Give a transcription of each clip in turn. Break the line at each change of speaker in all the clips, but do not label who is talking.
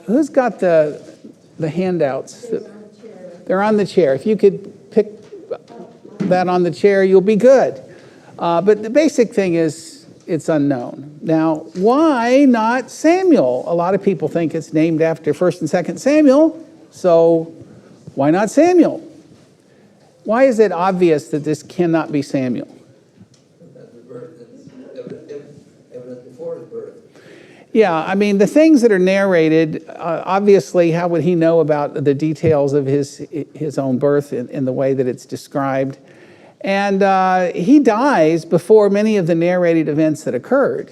Who's got the handouts? They're on the chair. If you could pick that on the chair, you'll be good. But the basic thing is it's unknown. Now, why not Samuel? A lot of people think it's named after 1st and 2nd Samuel, so why not Samuel? Why is it obvious that this cannot be Samuel?
Evident before his birth.
Yeah, I mean, the things that are narrated, obviously, how would he know about the details of his own birth in the way that it's described? And he dies before many of the narrated events that occurred.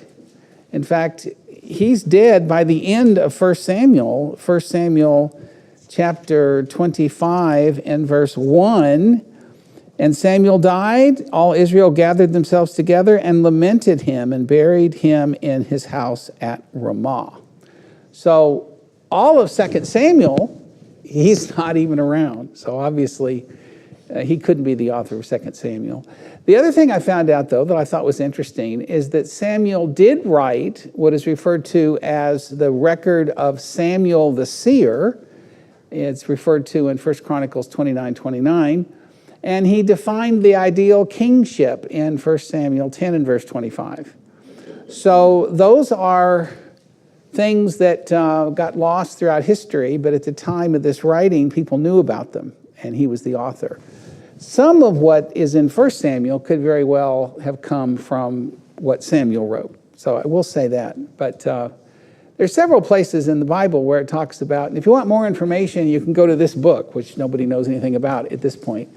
In fact, he's dead by the end of 1 Samuel. 1 Samuel chapter 25 and verse 1. And Samuel died, all Israel gathered themselves together and lamented him and buried him in his house at Ramah. So all of 2 Samuel, he's not even around. So obviously, he couldn't be the author of 2 Samuel. The other thing I found out, though, that I thought was interesting is that Samuel did write what is referred to as the record of Samuel the seer. It's referred to in 1 Chronicles 29:29. And he defined the ideal kingship in 1 Samuel 10 and verse 25. So those are things that got lost throughout history, but at the time of this writing, people knew about them, and he was the author. Some of what is in 1 Samuel could very well have come from what Samuel wrote. So I will say that. But there's several places in the Bible where it talks about, and if you want more information, you can go to this book, which nobody knows anything about at this point.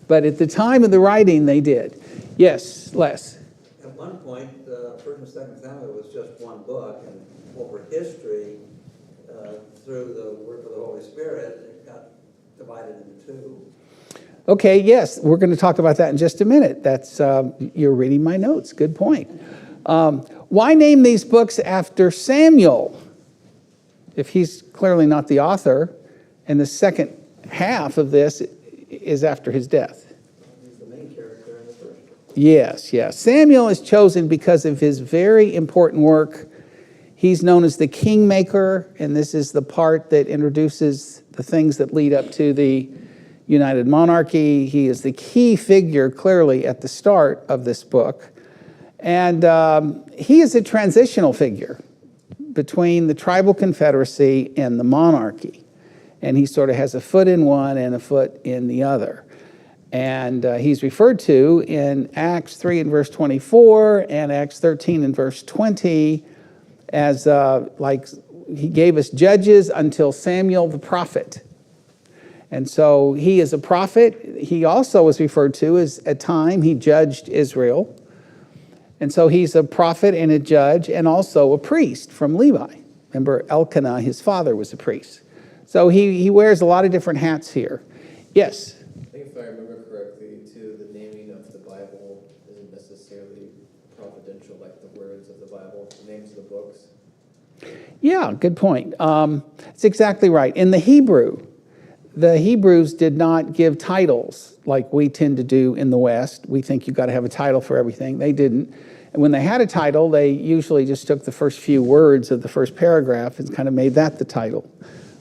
But at the time of the writing, they did. Yes, Les?
At one point, 1st and 2nd Samuel was just one book, and over history, through the work of the Holy Spirit, it got divided into two.
Okay, yes, we're going to talk about that in just a minute. That's you're reading my notes. Good point. Why name these books after Samuel if he's clearly not the author, and the second half of this is after his death?
He's the main character in the first book.
Yes. Samuel is chosen because of his very important work. He's known as the kingmaker, and this is the part that introduces the things that lead up to the United Monarchy. He is the key figure, clearly, at the start of this book. And he is a transitional figure between the tribal confederacy and the monarchy. And he sort of has a foot in one and a foot in the other. And he's referred to in Acts 3 and verse 24 and Acts 13 and verse 20 as like he gave us judges until Samuel the prophet. And so he is a prophet. He also was referred to as at time he judged Israel. And so he's a prophet and a judge and also a priest from Levi. Remember, Elkanah, his father, was a priest. So he wears a lot of different hats here. Yes?
I think if I remember correctly, too, the naming of the Bible isn't necessarily providential like the words of the Bible, the names of the books.
Yeah, good point. It's exactly right. In the Hebrew, the Hebrews did not give titles like we tend to do in the West. We think you've got to have a title for everything. They didn't. And when they had a title, they usually just took the first few words of the first paragraph and kind of made that the title,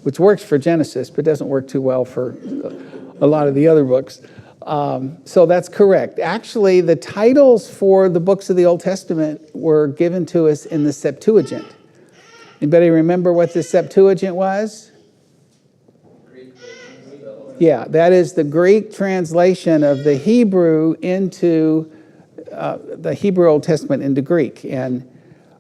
which works for Genesis, but doesn't work too well for a lot of the other books. So that's correct. Actually, the titles for the books of the Old Testament were given to us in the Septuagint. Anybody remember what the Septuagint was? Yeah, that is the Greek translation of the Hebrew into the Hebrew Old Testament into Greek. And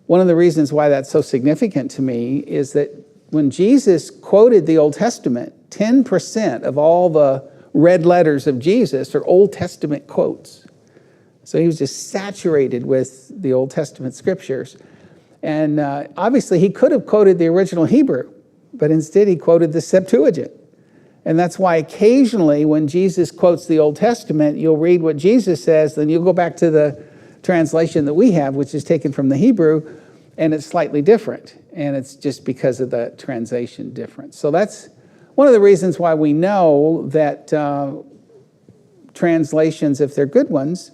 one of the reasons why that's so significant to me is that when Jesus quoted the Old Testament, 10% of all the red letters of Jesus are Old Testament quotes. So he was just saturated with the Old Testament scriptures. And obviously he could have quoted the original Hebrew, but instead he quoted the Septuagint. And that's why occasionally when Jesus quotes the Old Testament, you'll read what Jesus says, then you'll go back to the translation that we have, which is taken from the Hebrew, and it's slightly different. And it's just because of the translation difference. So that's one of the reasons why we know that translations, if they're good ones,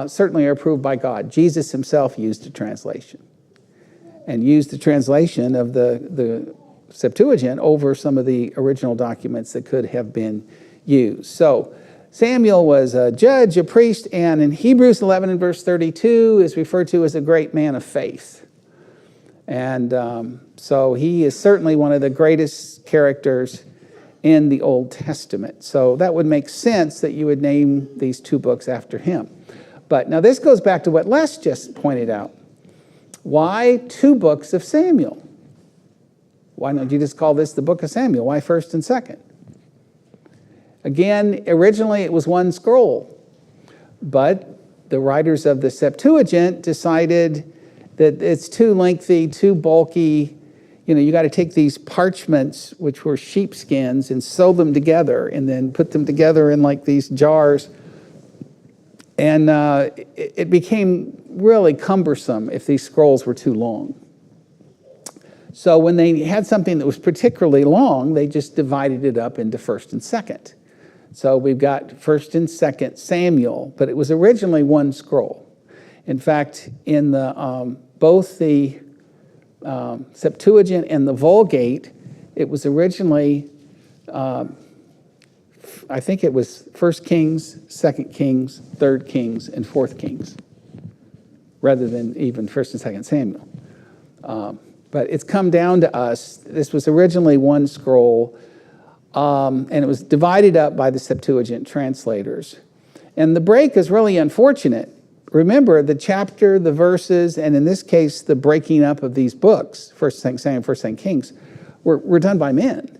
certainly are approved by God. Jesus himself used a translation. and used the translation of the Septuagint over some of the original documents that could have been used. So Samuel was a judge, a priest, and in Hebrews 11 and verse 32 is referred to as a great man of faith. And so he is certainly one of the greatest characters in the Old Testament. So that would make sense that you would name these two books after him. But now this goes back to what Les just pointed out. Why two books of Samuel? Why don't you just call this the book of Samuel? Why first and second? Again, originally it was one scroll, but the writers of the Septuagint decided that it's too lengthy, too bulky. You know, you got to take these parchments, which were sheepskins, and sew them together and then put them together in like these jars. And it became really cumbersome if these scrolls were too long. So when they had something that was particularly long, they just divided it up into first and second. So we've got first and second Samuel, but it was originally one scroll. In fact, in the both the Septuagint and the Vulgate, it was originally, I think it was 1 Kings, 2 Kings, 3 Kings, and 4 Kings, rather than even 1st and 2nd Samuel. But it's come down to us. This was originally one scroll, and it was divided up by the Septuagint translators. And the break is really unfortunate. Remember, the chapter, the verses, and in this case, the breaking up of these books, 1st Samuel, 1st Kings, were done by men.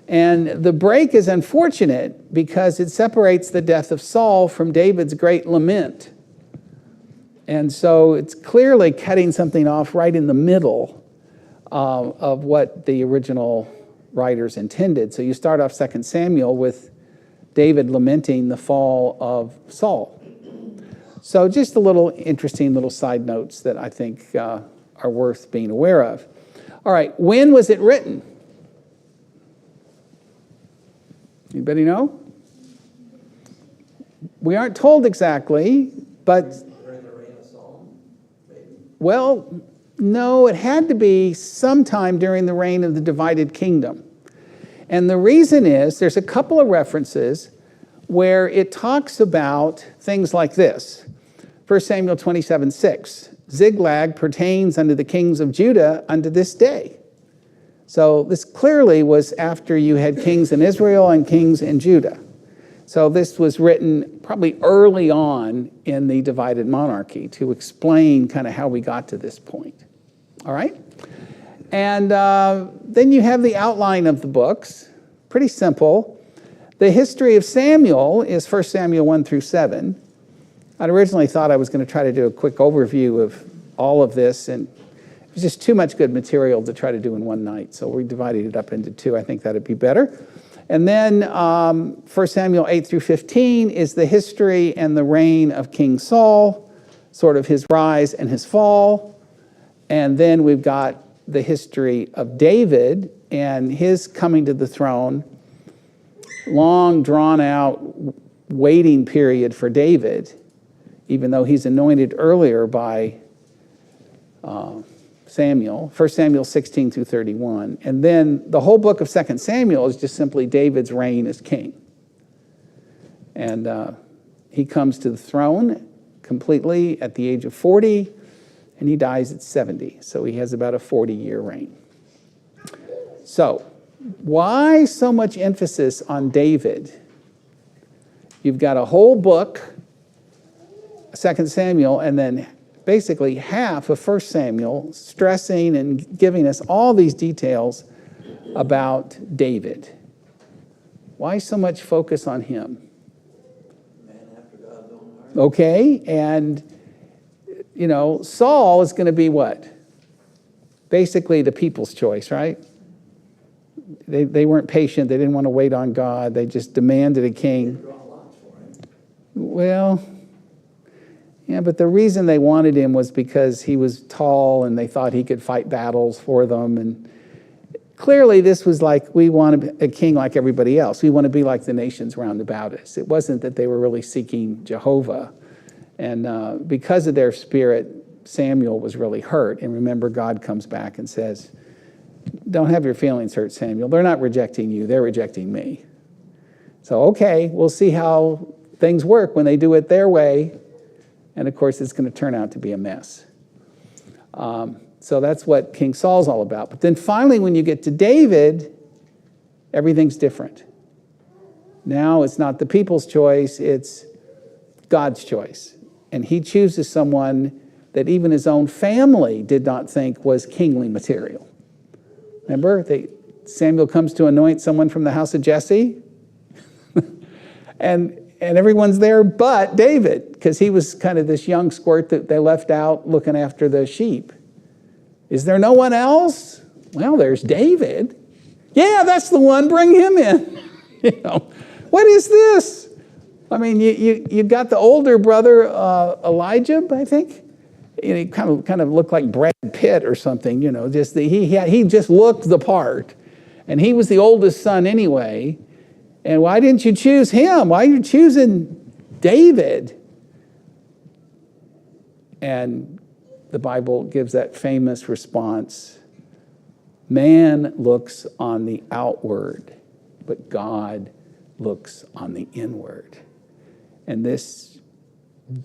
And the break is unfortunate because it separates the death of Saul from David's great lament. And so it's clearly cutting something off right in the middle of what the original writers intended. So you start off 2 Samuel with David lamenting the fall of Saul. So just a little interesting little side notes that I think are worth being aware of. All right, when was it written? Anybody know? We aren't told exactly, but...
During the reign of Saul, maybe?
Well, no, it had to be sometime during the reign of the divided kingdom. And the reason is, there's a couple of references where it talks about things like this. 1 Samuel 27:6, Ziklag pertains unto the kings of Judah unto this day. So this clearly was after you had kings in Israel and kings in Judah. So this was written probably early on in the divided monarchy to explain kind of how we got to this point. All right? And then you have the outline of the books. Pretty simple. The history of Samuel is 1 Samuel 1 through 7. I'd originally thought I was going to try to do a quick overview of all of this, and it was just too much good material to try to do in one night. So we divided it up into two. I think that'd be better. And then 1 Samuel 8 through 15 is the history and the reign of King Saul, sort of his rise and his fall. And then we've got the history of David and his coming to the throne, long drawn out waiting period for David, even though he's anointed earlier by Samuel, 1 Samuel 16 through 31. And then the whole book of 2 Samuel is just simply David's reign as king. And he comes to the throne completely at the age of 40, and he dies at 70. So he has about a 40-year reign. So why so much emphasis on David? You've got a whole book, 2 Samuel, and then basically half of 1 Samuel stressing and giving us all these details about David. Why so much focus on him?
Man after God's own heart.
Okay, and, you know, Saul is going to be what? Basically the people's choice, right? They weren't patient. They didn't want to wait on God. They just demanded a king.
Draw lots for him.
Well, yeah, but the reason they wanted him was because he was tall and they thought he could fight battles for them. And clearly this was like, we want a king like everybody else. We want to be like the nations round about us. It wasn't that they were really seeking Jehovah. And because of their spirit, Samuel was really hurt. And remember, God comes back and says, don't have your feelings hurt, Samuel. They're not rejecting you. They're rejecting me. So, okay, we'll see how things work when they do it their way. And, of course, it's going to turn out to be a mess. So that's what King Saul's all about. But then finally, when you get to David, everything's different. Now it's not the people's choice, it's God's choice. And he chooses someone that even his own family did not think was kingly material. Remember, Samuel comes to anoint someone from the house of Jesse, and everyone's there but David, because he was kind of this young squirt that they left out looking after the sheep. Is there no one else? Well, there's David. Yeah, that's the one. Bring him in. What is this? I mean, you got the older brother, Elijah, I think. He kind of looked like Brad Pitt or something. He just looked the part, and he was the oldest son anyway. And why didn't you choose him? Why are you choosing David? And the Bible gives that famous response: man looks on the outward, but God looks on the inward. And this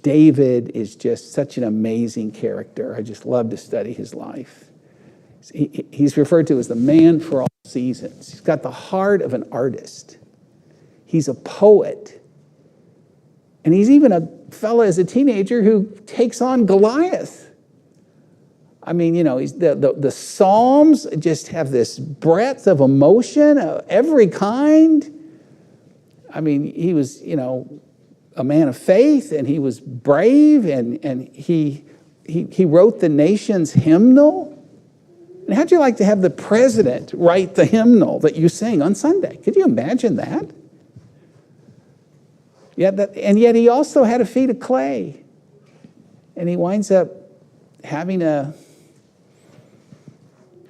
David is just such an amazing character. I just love to study his life. He's referred to as the man for all seasons. He's got the heart of an artist. He's a poet. And he's even a fellow as a teenager who takes on Goliath. I mean, he's the Psalms just have this breadth of emotion of every kind. I mean, he was, a man of faith, and he was brave, and he wrote the nation's hymnal. And how'd you like to have the president write the hymnal that you sing on Sunday? Could you imagine that? And yet he also had a feet of clay. And he winds up having a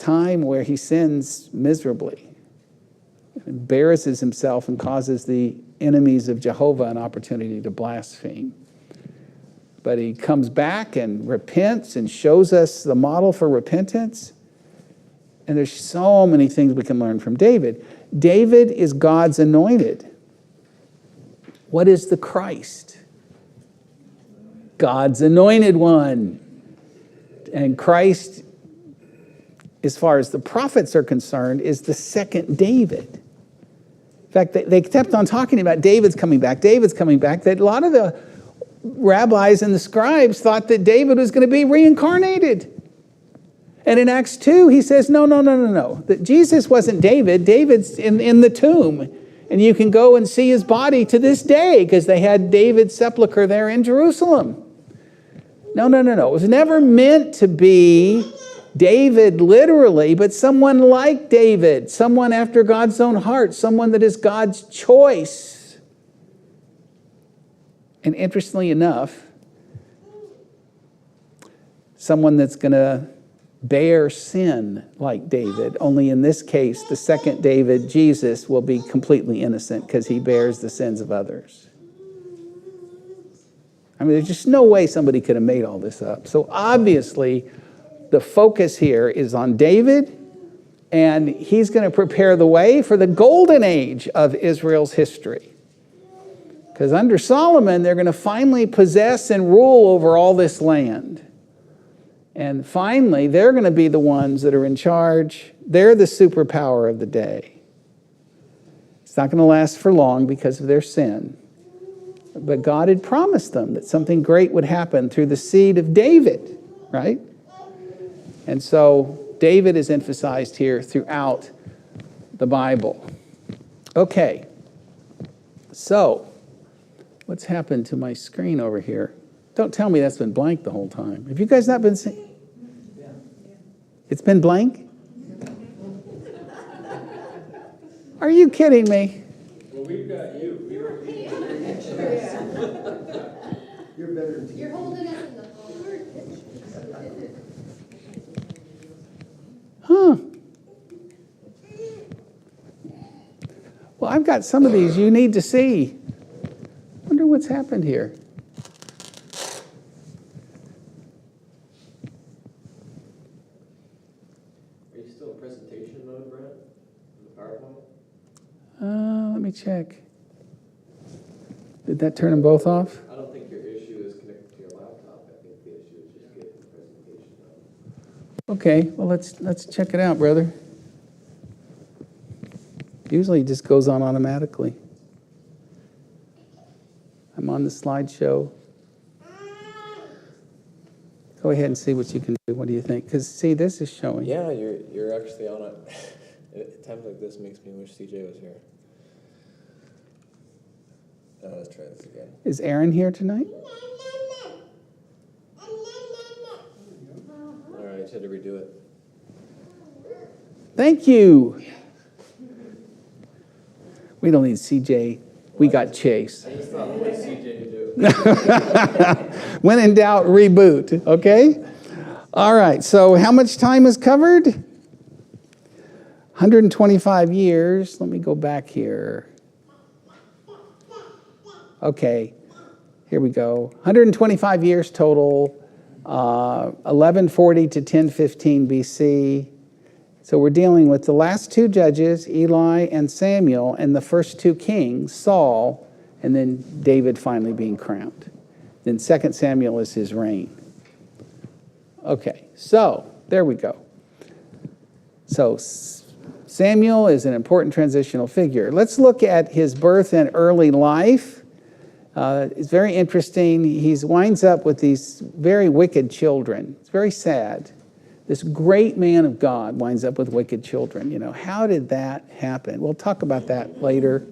time where he sins miserably, embarrasses himself, and causes the enemies of Jehovah an opportunity to blaspheme. But he comes back and repents and shows us the model for repentance. And there's so many things we can learn from David. David is God's anointed. What is the Christ? God's anointed one. And Christ, as far as the prophets are concerned, is the second David. In fact, they kept on talking about David's coming back, David's coming back. That a lot of the rabbis and the scribes thought that David was going to be reincarnated. And in Acts 2, he says, no. That Jesus wasn't David. David's in the tomb. And you can go and see his body to this day, because they had David's sepulcher there in Jerusalem. No. It was never meant to be David literally, but someone like David, someone after God's own heart, someone that is God's choice. And interestingly enough, someone that's going to bear sin like David, only in this case, the second David, Jesus, will be completely innocent because he bears the sins of others. I mean, there's just no way somebody could have made all this up. So obviously, the focus here is on David, and he's going to prepare the way for the golden age of Israel's history. Because under Solomon, they're going to finally possess and rule over all this land. And finally, they're going to be the ones that are in charge. They're the superpower of the day. It's not going to last for long because of their sin. But God had promised them that something great would happen through the seed of David, right? And so David is emphasized here throughout the Bible. Okay, so what's happened to my screen over here? Don't tell me that's been blank the whole time. Have you guys not been seeing? Yeah. It's been blank? Are you kidding me?
Well, we've got you.
You're better.
You're holding us in the forward.
Huh. Well, I've got some of these you need to see. Wonder what's happened here.
Are you still in presentation mode, Brent? In the PowerPoint?
Let me check. Did that turn them both off?
I don't think your issue is connected to your laptop. I think the issue is just getting the presentation done.
Okay, well, let's check it out, brother. Usually it just goes on automatically. I'm on the slideshow. Go ahead and see what you can do. What do you think? Because, see, this is showing.
Yeah, you're actually on it. At times like this makes me wish CJ was here. Let's try this again.
Is Aaron here tonight?
All right, I just had to redo it.
Thank you. We don't need CJ. We got Chase.
I just thought, what is CJ to do?
When in doubt, reboot. Okay? All right. So how much time is covered? 125 years. Let me go back here. Okay. Here we go. 125 years total. 1140 to 1015 BC. So we're dealing with the last two judges, Eli and Samuel, and the first two kings, Saul, and then David finally being crowned. Then 2 Samuel is his reign. Okay, so there we go. So Samuel is an important transitional figure. Let's look at his birth and early life. It's very interesting. He winds up with these very wicked children. It's very sad. This great man of God winds up with wicked children. You know, how did that happen? We'll talk about that later.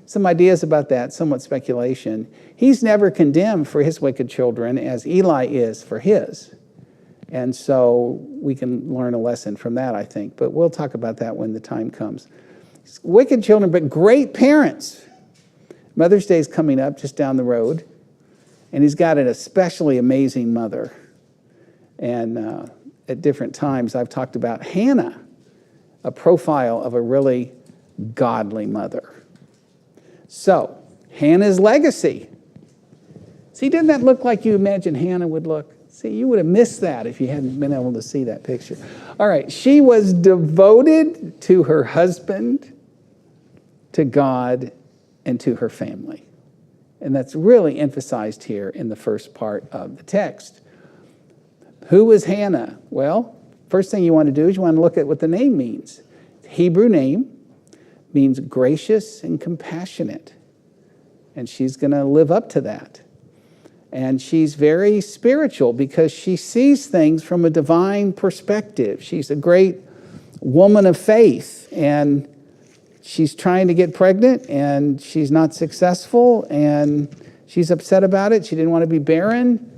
Some ideas about that, somewhat speculation. He's never condemned for his wicked children as Eli is for his. And so we can learn a lesson from that, I think. But we'll talk about that when the time comes. Wicked children, but great parents. Mother's Day is coming up just down the road. And he's got an especially amazing mother. And at different times, I've talked about Hannah, a profile of a really godly mother. So, Hannah's legacy. See, didn't that look like you imagine Hannah would look? See, you would have missed that if you hadn't been able to see that picture. All right, she was devoted to her husband, to God, and to her family. And that's really emphasized here in the first part of the text. Who was Hannah? Well, first thing you want to do is you want to look at what the name means. The Hebrew name means gracious and compassionate. And she's going to live up to that. And she's very spiritual because she sees things from a divine perspective. She's a great woman of faith. And she's trying to get pregnant and she's not successful. And she's upset about it. She didn't want to be barren.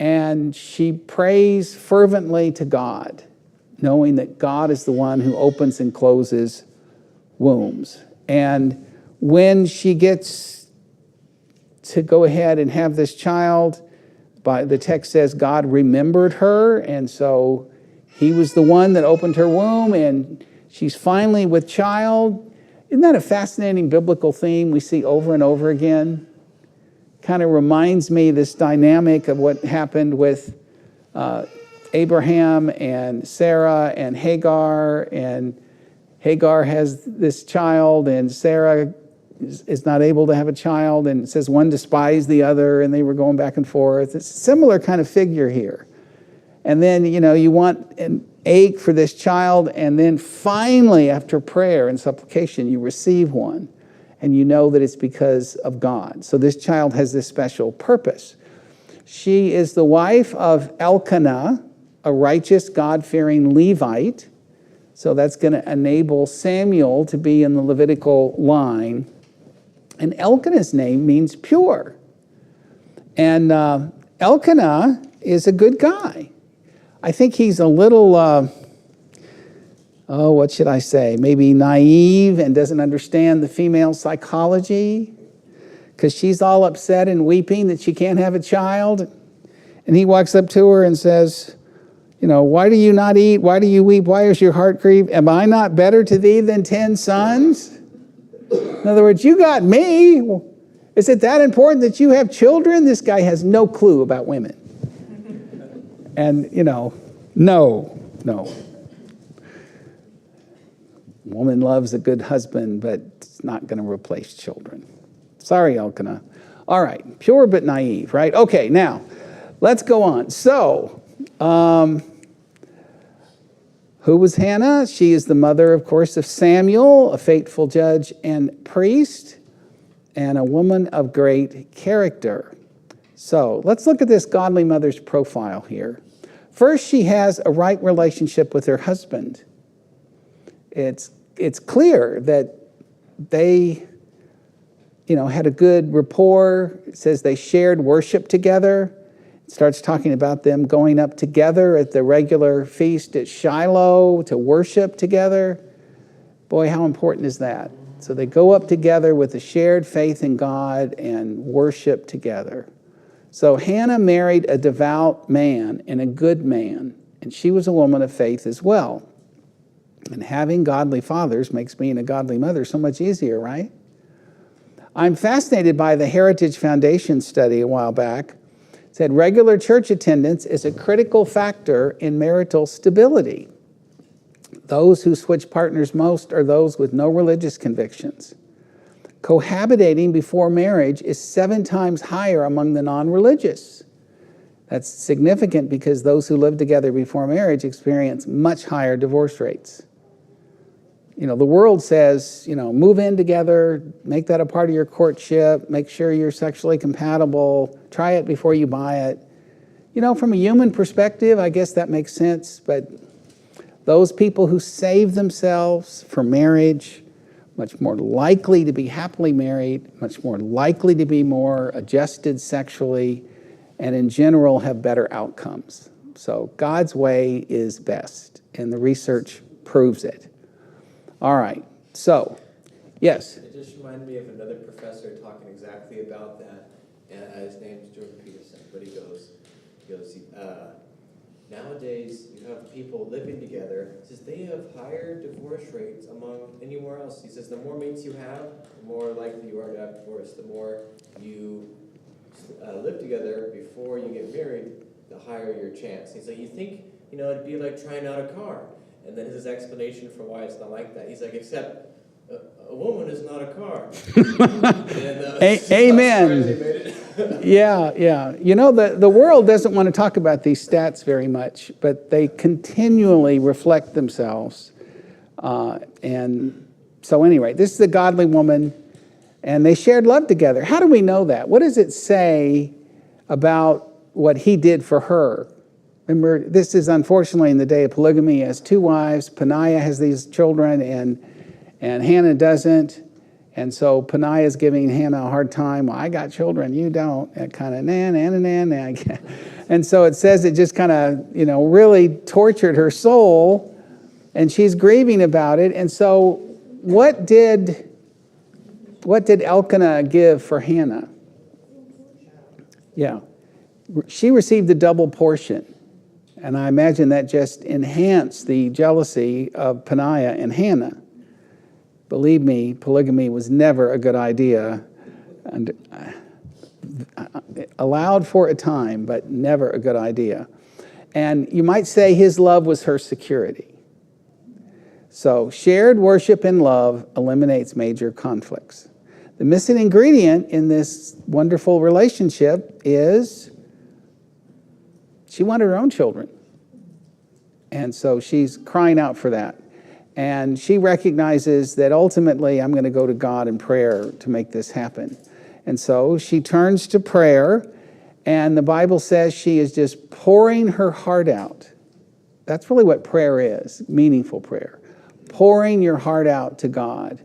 And she prays fervently to God, knowing that God is the one who opens and closes wombs. And when she gets to go ahead and have this child, the text says God remembered her, and so he was the one that opened her womb, and she's finally with child. Isn't that a fascinating biblical theme we see over and over again? Kind of reminds me this dynamic of what happened with Abraham and Sarah and Hagar has this child and Sarah is not able to have a child, and it says one despised the other and they were going back and forth. It's a similar kind of figure here. And then, you want an ache for this child, and then finally after prayer and supplication you receive one. And you know that it's because of God. So this child has this special purpose. She is the wife of Elkanah, a righteous, God-fearing Levite. So that's going to enable Samuel to be in the Levitical line. And Elkanah's name means pure. And Elkanah is a good guy. I think he's a little... what should I say? Maybe naive and doesn't understand the female psychology because she's all upset and weeping that she can't have a child. And he walks up to her and says, why do you not eat? Why do you weep? Why is your heart grieved? Am I not better to thee than 10 sons? In other words, you got me. Is it that important that you have children? This guy has no clue about women. And, no. Woman loves a good husband, but it's not going to replace children. Sorry, Elkanah. All right, pure but naive, right? Okay, now, let's go on. So, who was Hannah? She is the mother, of course, of Samuel, a faithful judge and priest, and a woman of great character. So, let's look at this godly mother's profile here. First, she has a right relationship with her husband. It's clear that they, had a good rapport. It says they shared worship together. It starts talking about them going up together at the regular feast at Shiloh to worship together. Boy, how important is that? So they go up together with a shared faith in God and worship together. So Hannah married a devout man and a good man, and she was a woman of faith as well. And having godly fathers makes being a godly mother so much easier, right? I'm fascinated by the Heritage Foundation study a while back. It said regular church attendance is a critical factor in marital stability. Those who switch partners most are those with no religious convictions. Cohabitating before marriage is 7 times higher among the non-religious. That's significant because those who live together before marriage experience much higher divorce rates. The world says, move in together, make that a part of your courtship, make sure you're sexually compatible, try it before you buy it. From a human perspective, I guess that makes sense, but those people who save themselves for marriage, much more likely to be happily married, much more likely to be more adjusted sexually, and in general have better outcomes. So God's way is best, and the research proves it. All right, so, yes?
It just reminded me of another professor talking exactly about that, and his name's Jordan Peterson, but he goes, nowadays you have people living together, he says they have higher divorce rates among anywhere else. He says the more mates you have, the more likely you are to have divorce. The more you live together before you get married, the higher your chance. He's like, you think, it'd be like trying out a car. And then his explanation for why it's not like that. He's like, except a woman is not a car.
Amen. Yeah. The world doesn't want to talk about these stats very much, but they continually reflect themselves. And so anyway, this is a godly woman, and they shared love together. How do we know that? What does it say about what he did for her? Remember, this is unfortunately in the day of polygamy. He has 2 wives. Peninnah has these children, and Hannah doesn't. And so Peninnah is giving Hannah a hard time. Well, I got children, you don't. And kind of, nah. And so it says it just kind of, really tortured her soul, and she's grieving about it. And so what did Elkanah give for Hannah? Yeah. She received a double portion. And I imagine that just enhanced the jealousy of Peninnah and Hannah. Believe me, polygamy was never a good idea. And allowed for a time, but never a good idea. And you might say his love was her security. So shared worship and love eliminates major conflicts. The missing ingredient in this wonderful relationship is she wanted her own children. And so she's crying out for that. And she recognizes that ultimately I'm going to go to God in prayer to make this happen. And so she turns to prayer, and the Bible says she is just pouring her heart out. That's really what prayer is, meaningful prayer. Pouring your heart out to God.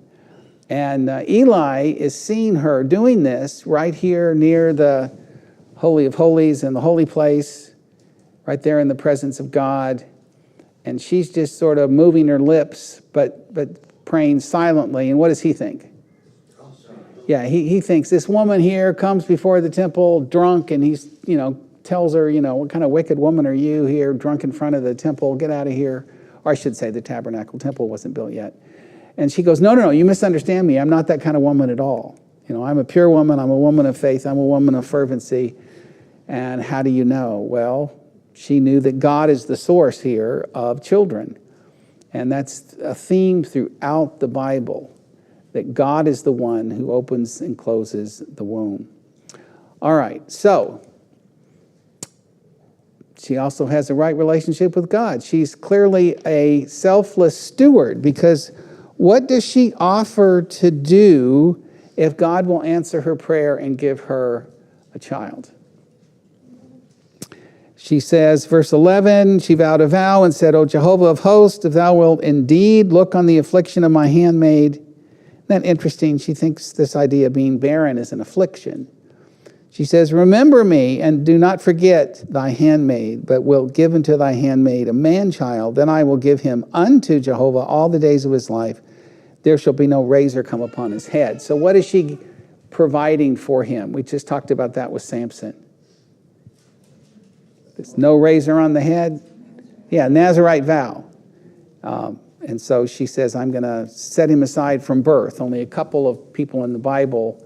And Eli is seeing her doing this right here near the Holy of Holies and the holy place, right there in the presence of God. And she's just sort of moving her lips, but praying silently. And what does he think? Yeah, he thinks this woman here comes before the temple drunk, and he's, tells her, what kind of wicked woman are you here drunk in front of the temple? Get out of here. Or I should say the tabernacle temple wasn't built yet. And she goes, no, you misunderstand me. I'm not that kind of woman at all. I'm a pure woman. I'm a woman of faith. I'm a woman of fervency. And how do you know? Well, she knew that God is the source here of children. And that's a theme throughout the Bible, that God is the one who opens and closes the womb. All right, so she also has a right relationship with God. She's clearly a selfless steward, because what does she offer to do if God will answer her prayer and give her a child? She says, verse 11, she vowed a vow and said, O Jehovah of hosts, if thou wilt indeed look on the affliction of my handmaid. Isn't that interesting? She thinks this idea of being barren is an affliction. She says, remember me and do not forget thy handmaid, but wilt give unto thy handmaid a man-child. Then I will give him unto Jehovah all the days of his life. There shall be no razor come upon his head. So what is she providing for him? We just talked about that with Samson. There's no razor on the head. Yeah, Nazirite vow. And so she says, I'm going to set him aside from birth. Only a couple of people in the Bible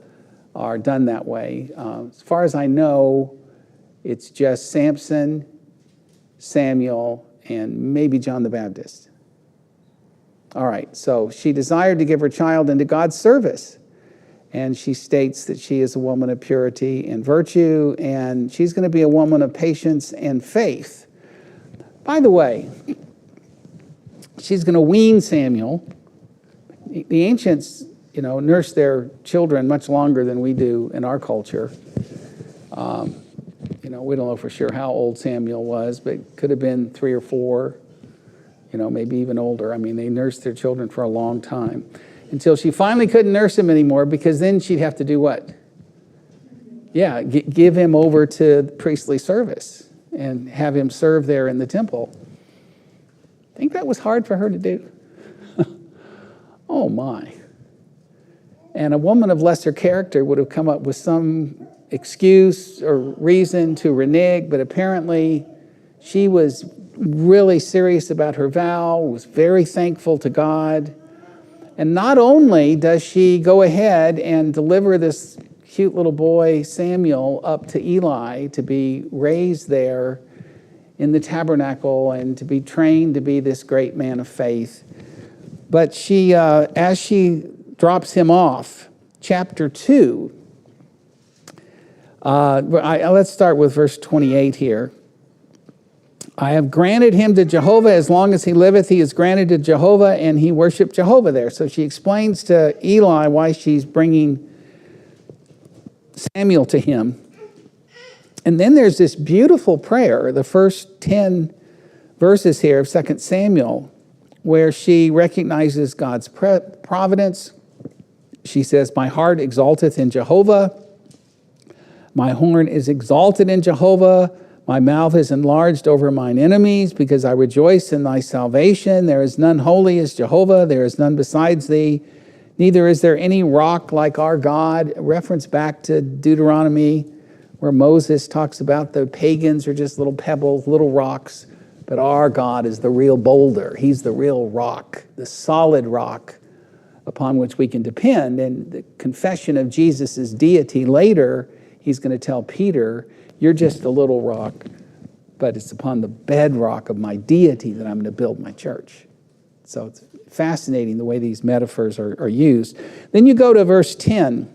are done that way. As far as I know, it's just Samson, Samuel, and maybe John the Baptist. All right, so she desired to give her child into God's service. And she states that she is a woman of purity and virtue, and she's going to be a woman of patience and faith. By the way, she's going to wean Samuel. The ancients, nursed their children much longer than we do in our culture. We don't know for sure how old Samuel was, but it could have been 3 or 4, maybe even older. I mean, they nursed their children for a long time, until she finally couldn't nurse him anymore, because then she'd have to do what? Yeah, give him over to priestly service and have him serve there in the temple. I think that was hard for her to do. Oh my. And a woman of lesser character would have come up with some excuse or reason to renege, but apparently she was really serious about her vow, was very thankful to God. And not only does she go ahead and deliver this cute little boy, Samuel, up to Eli to be raised there in the tabernacle and to be trained to be this great man of faith, but she, as she drops him off, chapter 2, let's start with verse 28 here. I have granted him to Jehovah, as long as he liveth, he is granted to Jehovah, and he worshiped Jehovah there. So she explains to Eli why she's bringing Samuel to him. And then there's this beautiful prayer, the first 10 verses here of 2 Samuel, where she recognizes God's providence. She says, my heart exalteth in Jehovah. My horn is exalted in Jehovah. My mouth is enlarged over mine enemies, because I rejoice in thy salvation. There is none holy as Jehovah. There is none besides thee. Neither is there any rock like our God. A reference back to Deuteronomy, where Moses talks about the pagans are just little pebbles, little rocks. But our God is the real boulder. He's the real rock, the solid rock upon which we can depend. And the confession of Jesus' deity later, he's going to tell Peter, you're just a little rock, but it's upon the bedrock of my deity that I'm going to build my church. So it's fascinating the way these metaphors are used. Then you go to verse 10.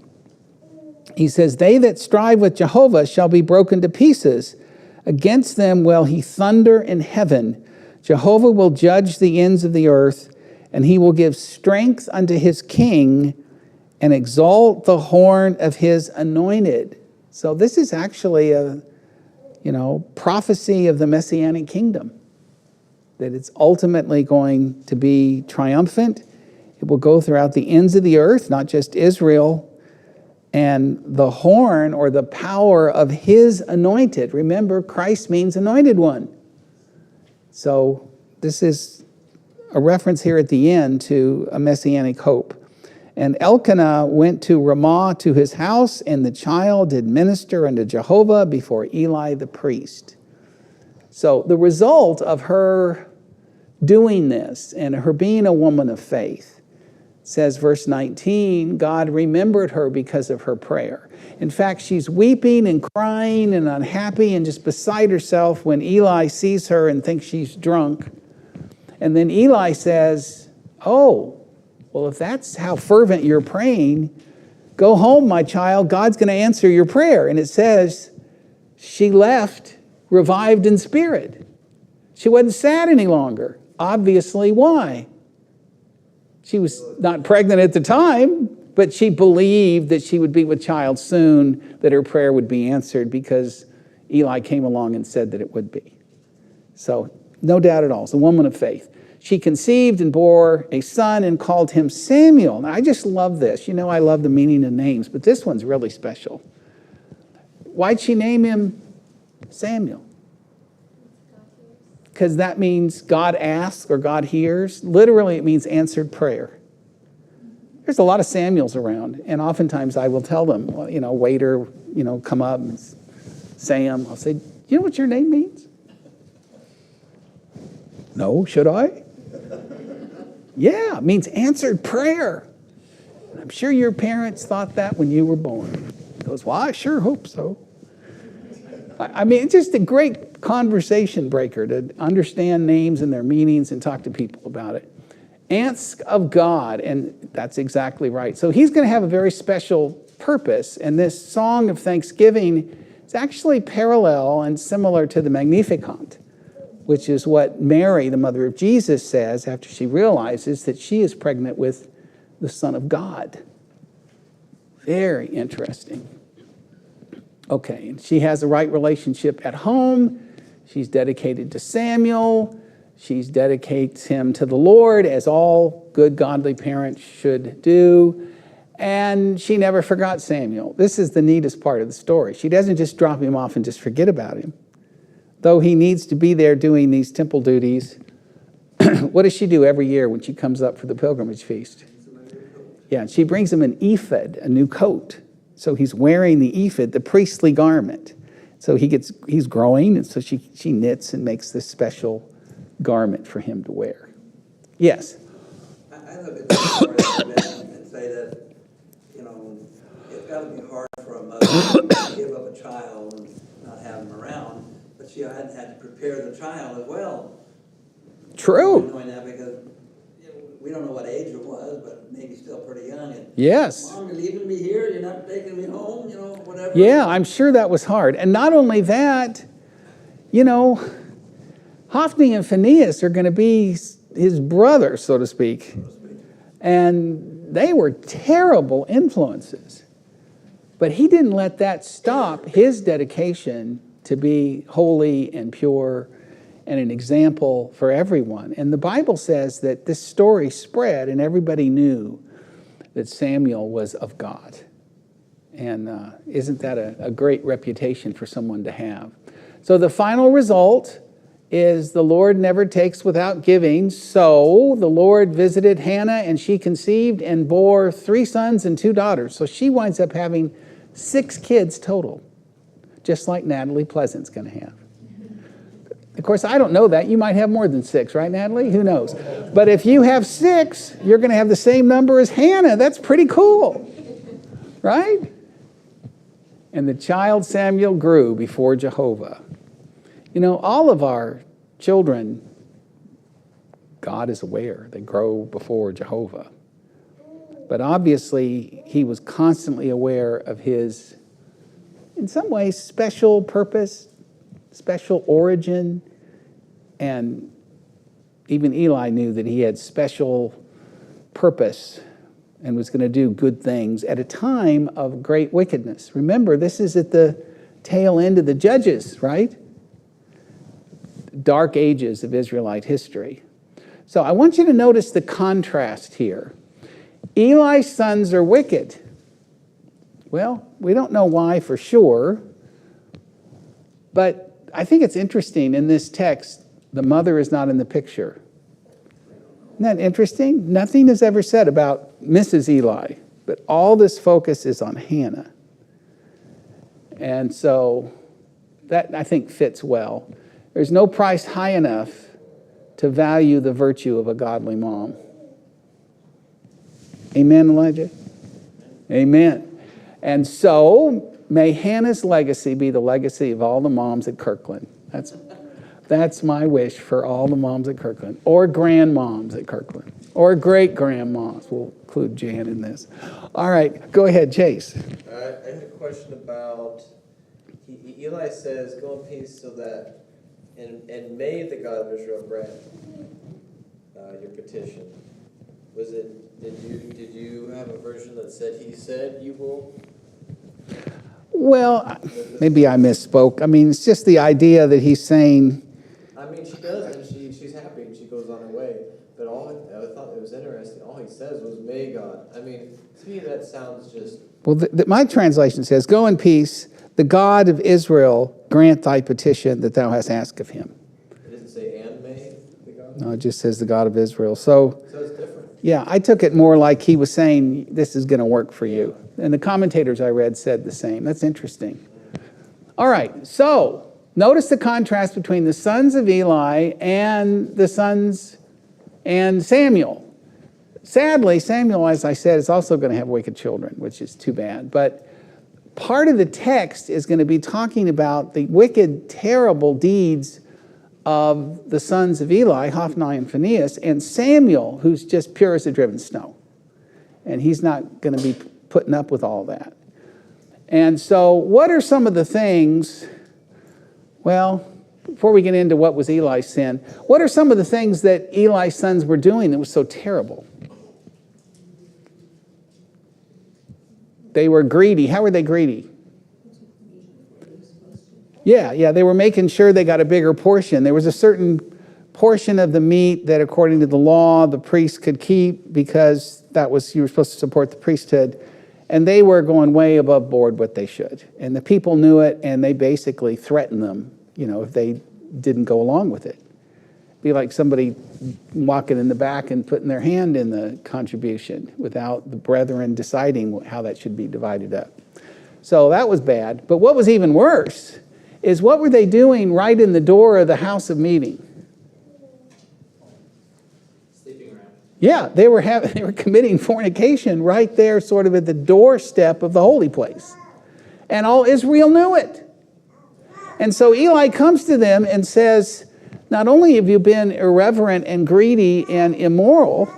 He says, they that strive with Jehovah shall be broken to pieces. Against them will he thunder in heaven. Jehovah will judge the ends of the earth, and he will give strength unto his king and exalt the horn of his anointed. So this is actually a, prophecy of the Messianic kingdom, that it's ultimately going to be triumphant. It will go throughout the ends of the earth, not just Israel. And the horn, or the power of his anointed. Remember, Christ means anointed one. So this is a reference here at the end to a messianic hope. And Elkanah went to Ramah to his house, and the child did minister unto Jehovah before Eli the priest. So the result of her doing this and her being a woman of faith, says verse 19, God remembered her because of her prayer. In fact, she's weeping and crying and unhappy and just beside herself when Eli sees her and thinks she's drunk. And then Eli says, oh, well, if that's how fervent you're praying, go home, my child. God's going to answer your prayer. And it says she left revived in spirit. She wasn't sad any longer. Obviously, why? She was not pregnant at the time, but she believed that she would be with child soon, that her prayer would be answered because Eli came along and said that it would be. So, no doubt at all. It's a woman of faith. She conceived and bore a son and called him Samuel. Now, I just love this. You know, I love the meaning of names, but this one's really special. Why'd she name him Samuel? Because that means God asks or God hears. Literally, it means answered prayer. There's a lot of Samuels around, and oftentimes I will tell them, well, you know, waiter, you know, come up and Sam. I'll say, you know what your name means? No, should I? Yeah, it means answered prayer. I'm sure your parents thought that when you were born. He goes, well, I sure hope so. I mean, it's just a great conversation breaker to understand names and their meanings and talk to people about it. Ask of God, and that's exactly right. So he's going to have a very special purpose, and this song of thanksgiving is actually parallel and similar to the Magnificat, which is what Mary, the mother of Jesus, says after she realizes that she is pregnant with the Son of God. Very interesting. Okay, and she has a right relationship at home. She's dedicated to Samuel. She dedicates him to the Lord, as all good godly parents should do. And she never forgot Samuel. This is the neatest part of the story. She doesn't just drop him off and just forget about him. Though he needs to be there doing these temple duties, what does she do every year when she comes up for the pilgrimage feast? Yeah, she brings him an ephod, a new coat. So he's wearing the ephod, the priestly garment. So he's growing, and so she knits and makes this special garment for him to wear. Yes?
I look at this story and say that, you know, it's got to be hard for a mother to give up a child and not have him around, but she had to prepare the child as well.
True.
Knowing that because we don't know what age it was, but maybe still pretty young. And,
Yes.
Mom, you're leaving me here? You're not taking me home? You know, whatever.
Yeah, I'm sure that was hard. And not only that, you know, Hophni and Phinehas are going to be his brothers, so to speak. And they were terrible influences. But he didn't let that stop his dedication to be holy and pure and an example for everyone. And the Bible says that this story spread and everybody knew that Samuel was of God. And isn't that a great reputation for someone to have? So the final result is the Lord never takes without giving. So the Lord visited Hannah, and she conceived and bore 3 sons and 2 daughters. So she winds up having 6 kids total, just like Natalie Pleasant's going to have. Of course, I don't know that. You might have more than 6, right, Natalie? Who knows? But if you have 6, you're going to have the same number as Hannah. That's pretty cool, right? And the child Samuel grew before Jehovah. You know, all of our children, God is aware, they grow before Jehovah. But obviously, he was constantly aware of his, in some ways, special purpose, special origin, and even Eli knew that he had special purpose and was going to do good things at a time of great wickedness. Remember, this is at the tail end of the Judges, right? Dark ages of Israelite history. So I want you to notice the contrast here. Eli's sons are wicked. Well, we don't know why for sure, but I think it's interesting in this text, the mother is not in the picture. Isn't that interesting? Nothing is ever said about Mrs. Eli, but all this focus is on Hannah. And so that, I think, fits well. There's no price high enough to value the virtue of a godly mom. Amen, Elijah? Amen. And so may Hannah's legacy be the legacy of all the moms at Kirkland. That's That's my wish for all the moms at Kirkland, or grandmoms at Kirkland, or great-grandmoms. We'll include Jan in this. All right, go ahead, Chase.
I had a question about, Eli says, go in peace so that, and may the God of Israel grant your petition. Was it, did you have a version that said he said you will?
Well, maybe I misspoke. I mean, it's just the idea that he's saying.
I mean, she does, and she's happy, and she goes on her way. But I thought it was interesting, all he says was, may God. I mean, to me, that sounds just...
Well, my translation says, go in peace, the God of Israel grant thy petition that thou hast asked of him.
It doesn't say, and may the God?
No, it just says the God of Israel. So
it's different.
Yeah, I took it more like he was saying, this is going to work for you. And the commentators I read said the same. That's interesting. All right, so notice the contrast between the sons of Eli and the sons and Samuel. Sadly, Samuel, as I said, is also going to have wicked children, which is too bad. But part of the text is going to be talking about the wicked, terrible deeds of the sons of Eli, Hophni and Phinehas, and Samuel, who's just pure as the driven snow. And he's not going to be putting up with all that. And so what are some of the things, well, before we get into what was Eli's sin, what are some of the things that Eli's sons were doing that was so terrible? They were greedy. How were they greedy? Yeah, they were making sure they got a bigger portion. There was a certain portion of the meat that, according to the law, the priest could keep because you were supposed to support the priesthood. And they were going way above board what they should. And the people knew it, and they basically threatened them, if they didn't go along with it. Be like somebody walking in the back and putting their hand in the contribution without the brethren deciding how that should be divided up. So that was bad. But what was even worse is, what were they doing right in the door of the house of meeting?
Sleeping around.
Yeah, they were committing fornication right there, sort of at the doorstep of the holy place. And all Israel knew it. And so Eli comes to them and says, not only have you been irreverent and greedy and immoral,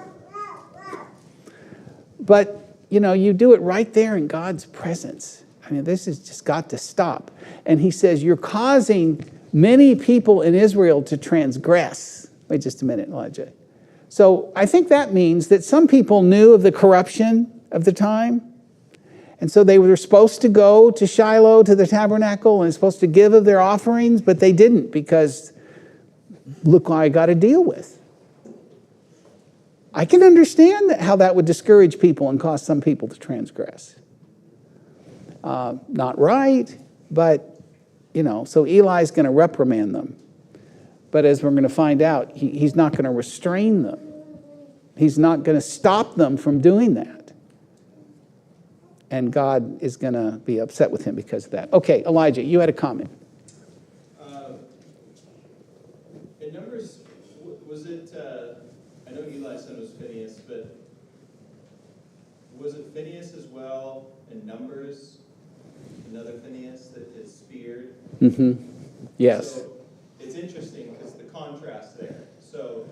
but, you do it right there in God's presence. I mean, this has just got to stop. And he says, you're causing many people in Israel to transgress. Wait just a minute, Elijah. So I think that means that some people knew of the corruption of the time. And so they were supposed to go to Shiloh, to the tabernacle, and supposed to give of their offerings, but they didn't because look what I got to deal with. I can understand how that would discourage people and cause some people to transgress. Not right, but, so Eli's going to reprimand them. But as we're going to find out, he's not going to restrain them. He's not going to stop them from doing that. And God is going to be upset with him because of that. Okay, Elijah, you had a comment.
In Numbers, was it, I know Eli's son was Phinehas, but was it Phinehas as well in Numbers? Another Phinehas that is speared?
Mm-hmm. Yes.
So it's interesting because the contrast there. So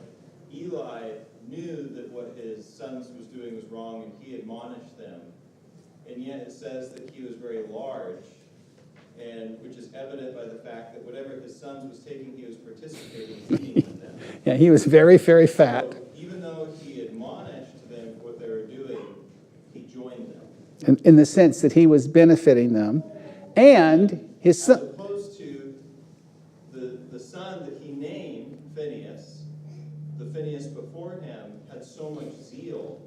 Eli knew that what his sons was doing was wrong and he admonished them. And yet it says that he was very large, and which is evident by the fact that whatever his sons was taking, he was participating, eating with them.
Yeah, he was very, very fat.
So even though he admonished them for what they were doing, he joined them.
In the sense that he was benefiting them. And his son...
As opposed to the son that he named, Phinehas, the Phinehas before him had so much zeal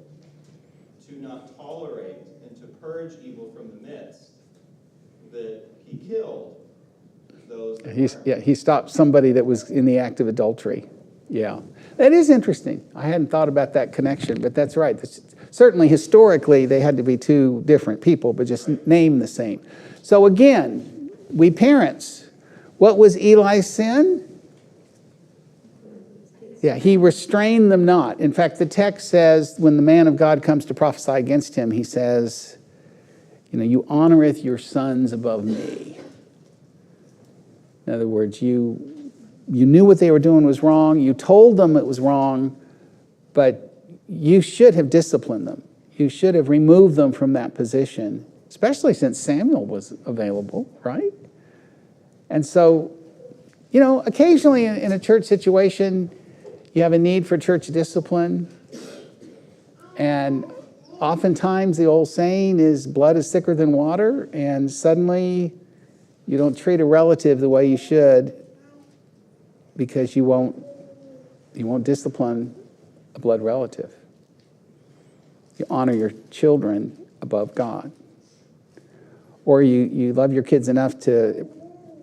to not tolerate and to purge evil from the midst that he killed those that
he stopped somebody that was in the act of adultery. Yeah. That is interesting. I hadn't thought about that connection, but that's right. Certainly, historically, they had to be two different people, but just named the same. So again, we parents, what was Eli's sin? Yeah, he restrained them not. In fact, the text says when the man of God comes to prophesy against him, he says, you honoreth your sons above me. In other words, you You knew what they were doing was wrong. You told them it was wrong, but you should have disciplined them. You should have removed them from that position, especially since Samuel was available, right? And so, occasionally in a church situation, you have a need for church discipline. And oftentimes the old saying is blood is thicker than water, and suddenly you don't treat a relative the way you should because you won't discipline a blood relative. You honor your children above God. Or you love your kids enough to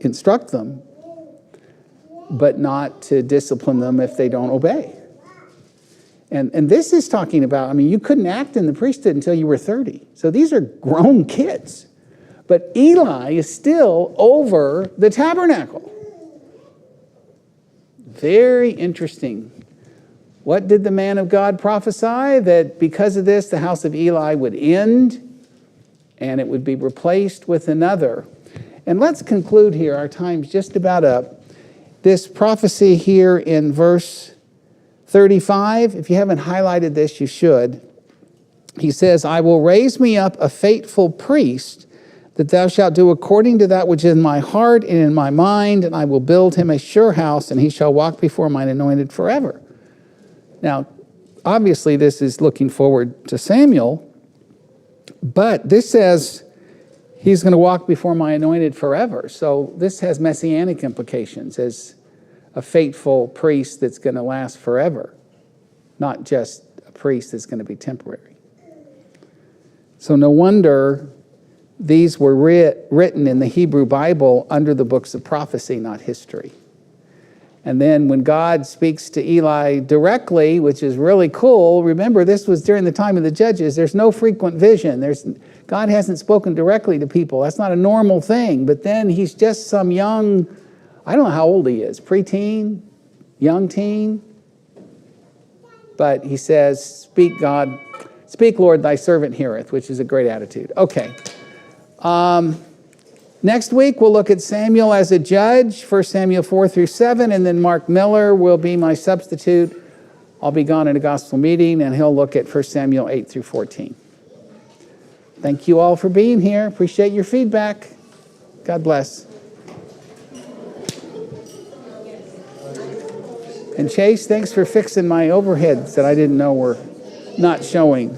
instruct them, but not to discipline them if they don't obey. And this is talking about, you couldn't act in the priesthood until you were 30. So these are grown kids. But Eli is still over the tabernacle. Very interesting. What did the man of God prophesy? That because of this, the house of Eli would end and it would be replaced with another. And let's conclude here. Our time's just about up. This prophecy here in verse 35, if you haven't highlighted this, you should. He says, I will raise me up a faithful priest, that thou shalt do according to that which is in my heart and in my mind, and I will build him a sure house, and he shall walk before mine anointed forever. Now, obviously, this is looking forward to Samuel, but this says he's going to walk before my anointed forever. So this has messianic implications as a faithful priest that's going to last forever, not just a priest that's going to be temporary. So no wonder these were written in the Hebrew Bible under the books of prophecy, not history. And then when God speaks to Eli directly, which is really cool, remember this was during the time of the judges, there's no frequent vision. God hasn't spoken directly to people. That's not a normal thing. But then he's just some young, I don't know how old he is, preteen, young teen. But he says, speak God, speak Lord, thy servant heareth, which is a great attitude. Okay. Next week, we'll look at Samuel as a judge, 1 Samuel 4 through 7, and then Mark Miller will be my substitute. I'll be gone at a gospel meeting, and he'll look at 1 Samuel 8 through 14. Thank you all for being here. Appreciate your feedback. God bless. And Chase, thanks for fixing my overheads that I didn't know were not showing.